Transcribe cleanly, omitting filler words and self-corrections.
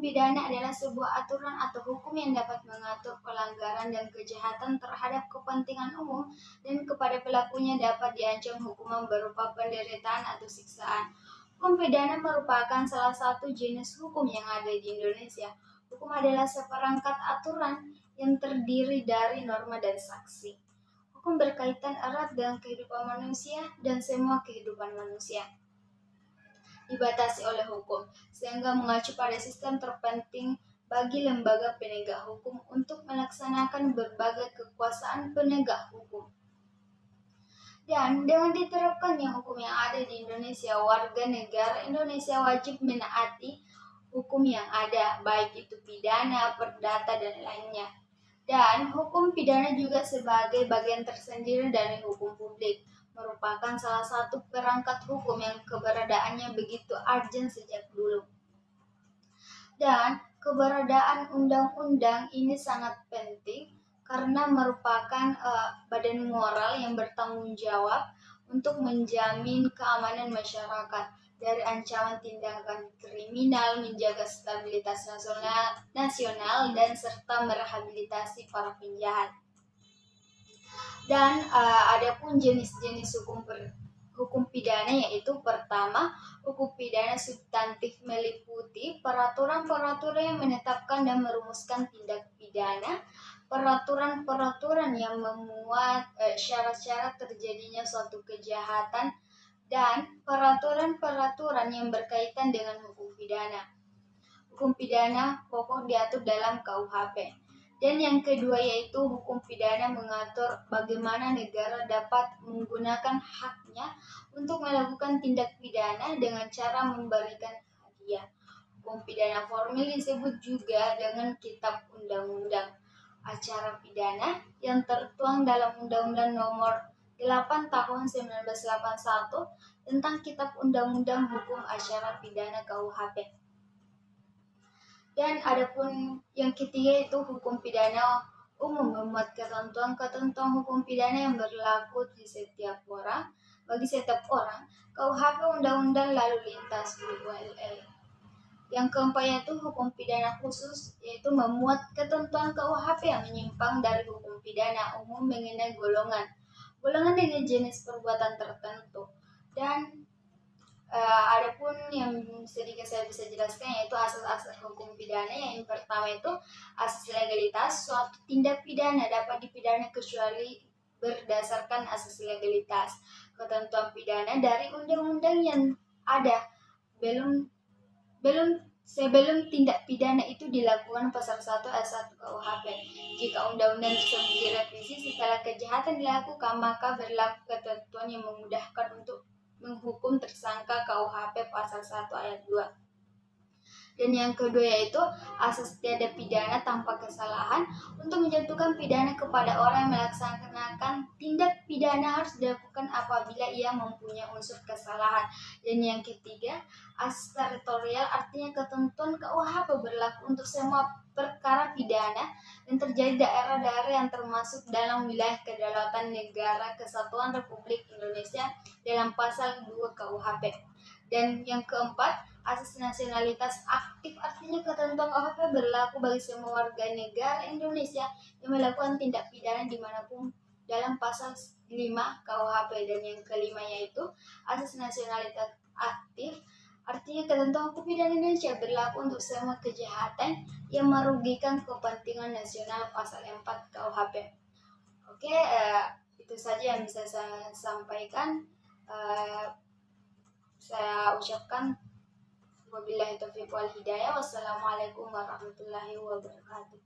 pidana adalah sebuah aturan atau hukum yang dapat mengatur pelanggaran dan kejahatan terhadap kepentingan umum dan kepada pelakunya dapat diancam hukuman berupa penderitaan atau siksaan. Hukum pidana merupakan salah satu jenis hukum yang ada di Indonesia. Hukum adalah seperangkat aturan yang terdiri dari norma dan saksi. Hukum berkaitan erat dengan kehidupan manusia dan semua kehidupan manusia dibatasi oleh hukum, sehingga mengacu pada sistem terpenting bagi lembaga penegak hukum untuk melaksanakan berbagai kekuasaan penegak hukum. Dan dengan diterapkannya hukum yang ada di Indonesia, warga negara Indonesia wajib menaati hukum yang ada, baik itu pidana, perdata, dan lainnya. Dan hukum pidana juga sebagai bagian tersendiri dari hukum publik, merupakan salah satu perangkat hukum yang keberadaannya begitu urgent sejak dulu. Dan keberadaan undang-undang ini sangat penting karena merupakan badan moral yang bertanggung jawab untuk menjamin keamanan masyarakat dari ancaman tindakan kriminal, menjaga stabilitas nasional dan serta merehabilitasi para penjahat. Dan ada pun jenis-jenis hukum pidana, yaitu pertama, hukum pidana substantif meliputi peraturan-peraturan yang menetapkan dan merumuskan tindak pidana, peraturan-peraturan yang memuat syarat-syarat terjadinya suatu kejahatan, dan peraturan-peraturan yang berkaitan dengan hukum pidana. Hukum pidana pokok diatur dalam KUHP. Dan yang kedua yaitu hukum pidana mengatur bagaimana negara dapat menggunakan haknya untuk melakukan tindak pidana dengan cara memberikan hadiah. Hukum pidana formil disebut juga dengan Kitab Undang-Undang Acara Pidana yang tertuang dalam Undang-Undang Nomor 8 Tahun 1981 tentang Kitab Undang-Undang Hukum Acara Pidana KUHP. Dan adapun yang ketiga itu hukum pidana umum, memuat ketentuan-ketentuan hukum pidana yang berlaku bagi setiap orang. KUHP, Undang-Undang Lalu Lintas UULE. Yang keempat yaitu hukum pidana khusus, yaitu memuat ketentuan KUHP yang menyimpang dari hukum pidana umum mengenai golongan dengan jenis perbuatan tertentu. Dan adapun yang sedikit saya bisa jelaskan yaitu asas-asas hukum pidana. Yang pertama itu asas legalitas. Suatu tindak pidana dapat dipidana kecuali berdasarkan asas legalitas. Ketentuan pidana dari undang-undang yang ada sebelum tindak pidana itu dilakukan pasal 1 ayat 1 KUHP. Jika undang-undang tersebut direvisi setelah kejahatan dilakukan, maka berlaku ketentuan yang memudahkan untuk menghukum tersangka KUHP pasal 1 ayat 2. Dan yang kedua yaitu asas tiada pidana tanpa kesalahan. Untuk menjatuhkan pidana kepada orang yang melaksanakan tindak pidana harus dilakukan apabila ia mempunyai unsur kesalahan. Dan yang ketiga, asas teritorial, artinya ketentuan KUHP berlaku untuk semua perkara pidana yang terjadi daerah-daerah yang termasuk dalam wilayah kedaulatan Negara Kesatuan Republik Indonesia dalam pasal 2 KUHP. Dan yang keempat, asas nasionalitas aktif, artinya ketentuan KUHP berlaku bagi semua warga negara Indonesia yang melakukan tindak pidana dimanapun dalam pasal 5 KUHP. Dan yang kelima yaitu asas nasionalitas aktif, artinya ketentuan hukum pidana Indonesia berlaku untuk semua kejahatan yang merugikan kepentingan nasional pasal 4 KUHP. Oke, itu saja yang bisa saya sampaikan. Saya ucapkan wabillahi taufiq wal hidayah. Wassalamualaikum warahmatullahi wabarakatuh.